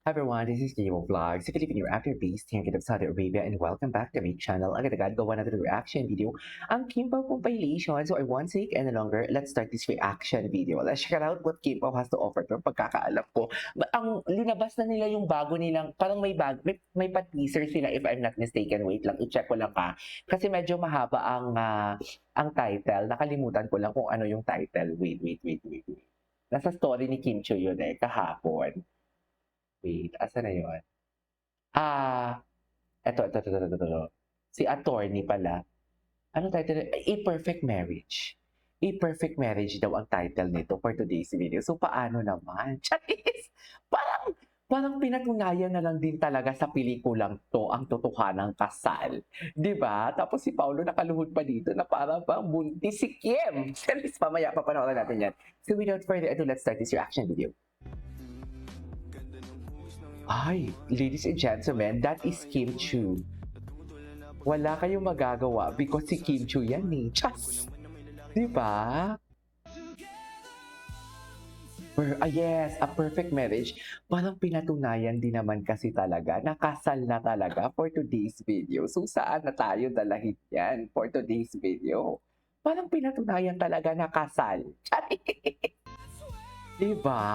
Hi everyone, this is Gio Vlogs. If you live in your after base, Tank of Saudi Arabia, and welcome back to my channel. Agad-agad gawa natin ng reaction video. Ang Kimbap compilation. So I won't take any longer. Let's start this reaction video. Let's check out what Kimbap has to offer. Pero pagkakaalam ko, ang linabas na nila yung bago nilang, parang may pa-teaser sila if I'm not mistaken. Wait lang, i-check ko lang ka. Kasi medyo mahaba ang title. Nakalimutan ko lang kung ano yung title. Wait. Nasa story ni Kim Chiu yun kahapon. Wait, asa na yun? Eto. Si attorney pala. Ano title? A Perfect Marriage. A Perfect Marriage daw ang title nito for today's video. So, paano naman? Charis! Parang pinatunayan na lang din talaga sa pelikulang to ang totohanang kasal. Di ba? Tapos si Paolo nakaluhod pa dito na parang bang buntis si Kim. Charis, mamaya papanoorin natin yan. So, without further ado, let's start this reaction video. Ay, ladies and gentlemen, that is Kim Chiu. Wala kayong magagawa because si Kim Chiu yan eh. Chas! Diba? Yes, A Perfect Marriage. Parang pinatunayan din naman kasi talaga. Nakasal na talaga for today's video. So saan na tayo dalahin yan for today's video? Parang pinatunayan talaga nakasal. Diba?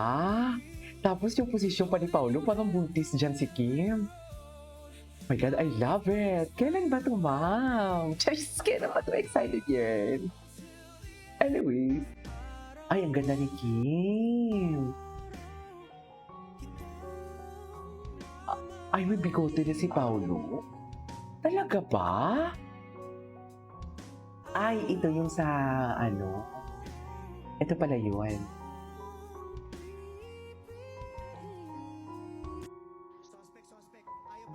Tapos yung posisyon pa ni Paolo, parang buntis dyan si Kim. Oh my God, I love it. Kailan ba ito, ma'am? Just kailan ba ito? Excited yan. Anyways. Ay, ang ganda ni Kim. Ay, may bigote na si Paolo. Talaga ba? Ay, ito yung sa, ito pala yun.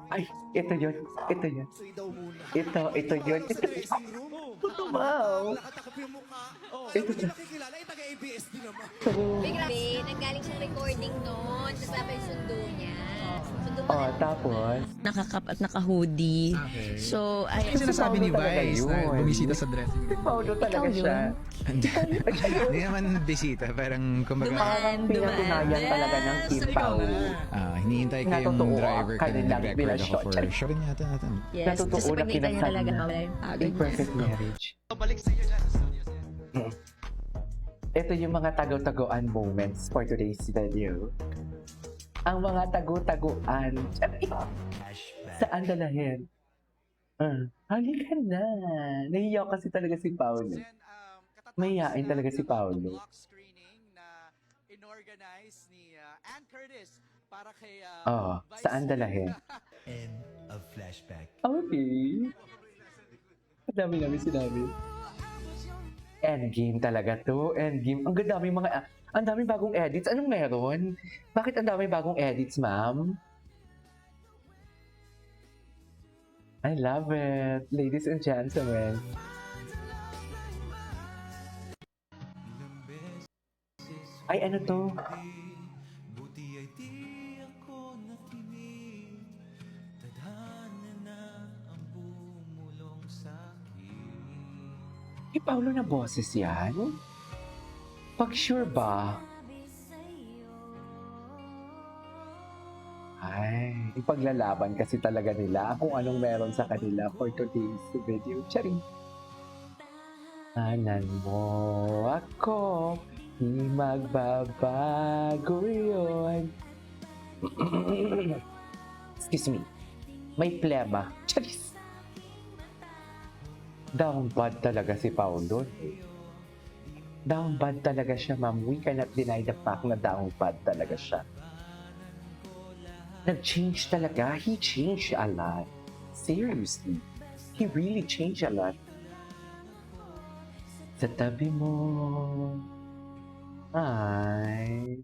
Ay, ito yun. Ito yun. Ito yun. Wow. Ito na. Grabe, nanggaling siyang recording noon. Kasama yung sundo niya. Sundo pa Oh, tapos, Nakakap at naka-hoodie. Okay. So, ay, Kasi sinasabi ni Paolo talaga Vice na yun. bumisita sa dressing si room. Paolo talaga Ikaw siya. Hindi naman bisita, parang kumbaga, Parang pinatunayan talaga ng Kim Paolo. hinihintay ko Na yung totoo, driver ka na kanilang nag-record ako binashot. for sure yata natin. yes. Na totoo Kasi na pag nakita niya kinasal talaga, na. mawala yung A pagod niya. Perfect Marriage. Ito yung mga tago-taguan moments for today's video. Ang mga tago-taguan. Saan dalahin? Halika na. Nahiya kasi talaga si Paolo. Mahihain talaga si Paolo. Inorganize ni Ann Curtis para kay Saan dalahin? End of flashback. Okay. Ang dami namin sinabi. Endgame talaga to. Endgame. Ang daming ang daming bagong edits. Anong meron? Bakit ang daming bagong edits, ma'am? I love it. Ladies and gentlemen. Ay, ano to? Buti ay di ako nakinig. Tadhana na ang bumulong sa'kin. Eh, Paolo na boses yan? Pag sure ba? Ay, ipaglalaban kasi talaga nila kung anong meron sa kanila for today's video. Charing! Anan mo ako, di magbabago yun. Excuse me. May plema. Charis! Down bad talaga si Paolo. Down bad talaga siya, ma'am. We cannot deny the fact na down bad talaga siya. Nag-change talaga. He changed a lot. Seriously. He really changed a lot. Sa tabi mo. Ay.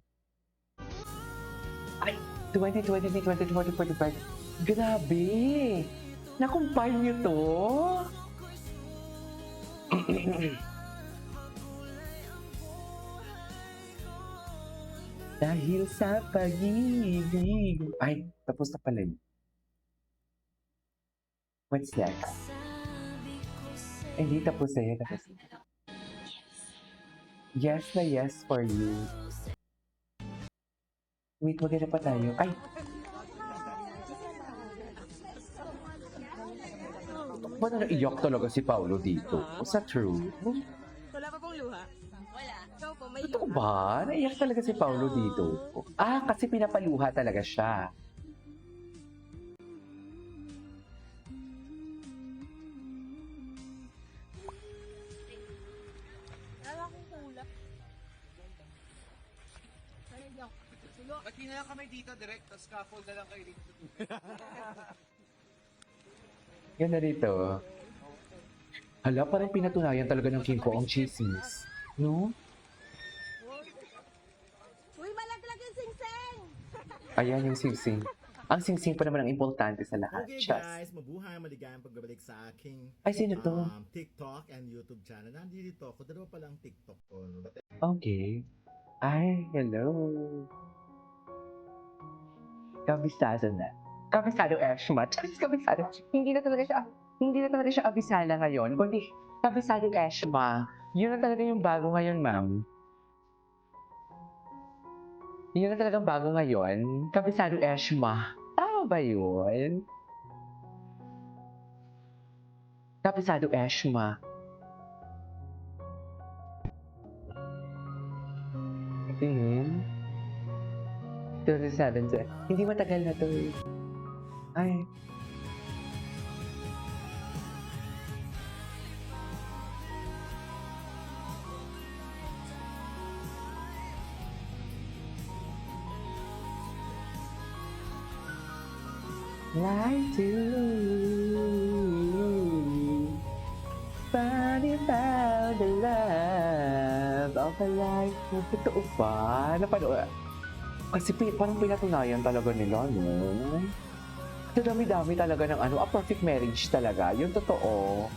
2020, 2040, 45. Grabe. Na-compile niyo to? Dahil sa pag-ibig. Ay, tapos na pala yun. What's next? Hindi tapos na yun. Tapos na. Yes na yes for you. Wait, maganda pa tayo. Ay! Ba't naiyak talaga si Paolo dito? Sa true? Wala pa pong luha? Wala. Ikaw po, may Totoo luha. ba? Naiyak talaga si Paolo dito. Ah, kasi pinapaluha talaga siya. Wala akong kulap. Ba't di na lang kami dito direct, tapos scaffold na lang kayo dito. Yan na rito. Hala, parang pinatunayan talaga ng Kim Po ang chismis. No? Uy, malaglag yung sing-sing! Ayan yung singsing. Ang singsing pa naman ang importante sa lahat. Okay Just. guys, mabuhay, maligayang pagbabalik sa aking Ay, sino to? TikTok and YouTube channel. Nandito ako, dalawa pa lang TikTok ko. Okay. Ay, hello. Kabisado na. Kabisado Eshma. Kabisado. Hindi na talaga siya abisala ngayon. Kundi, kabisado Eshma. Yun na talaga yung bago ngayon, ma'am. Yun na talagang bago ngayon. Kabisado Eshma. Tama ba yun? Kabisado Eshma. Tingin. 27 sir. Hindi matagal na to eh. Ay. Like to Funny about the love of a life. Totoo ba? Napanood? Kasi parang pinatunayan talaga nila, no? Sa dami-dami talaga ng a perfect marriage talaga. Yung totoo.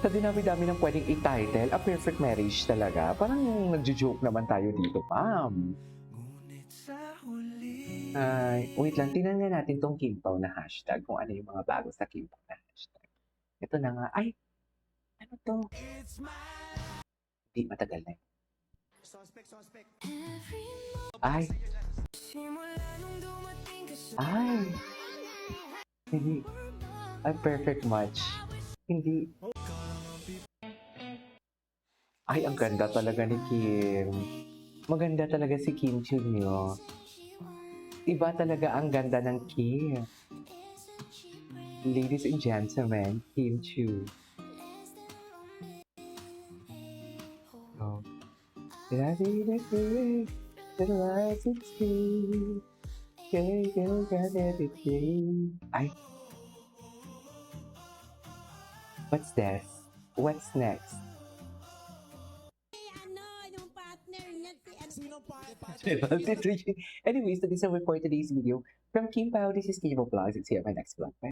Sa dinami-dami ng pwedeng i-title, a perfect marriage talaga. Parang nagjo-joke naman tayo dito, ma'am. Ngunit sa huli Ay, wait lang, tingnan nga natin tong Kimpaw na hashtag, kung ano yung mga bago sa Kimpaw na hashtag. Ito na nga, ay, ano to? Hindi, matagal na yun. Ay. Ay. Hindi. Ay, perfect match. Hindi. Ay, ang ganda talaga ni Kim. Maganda talaga si Kim Chiu niyo. Iba talaga ang ganda ng Kim. Ladies and gentlemen, Kim Chiu. Oh. Ay. What's this? What's next? Anyways, so this is it for today's video. From Kim Pao, this is Kim Vlogs. See you on my next vlog. Bye.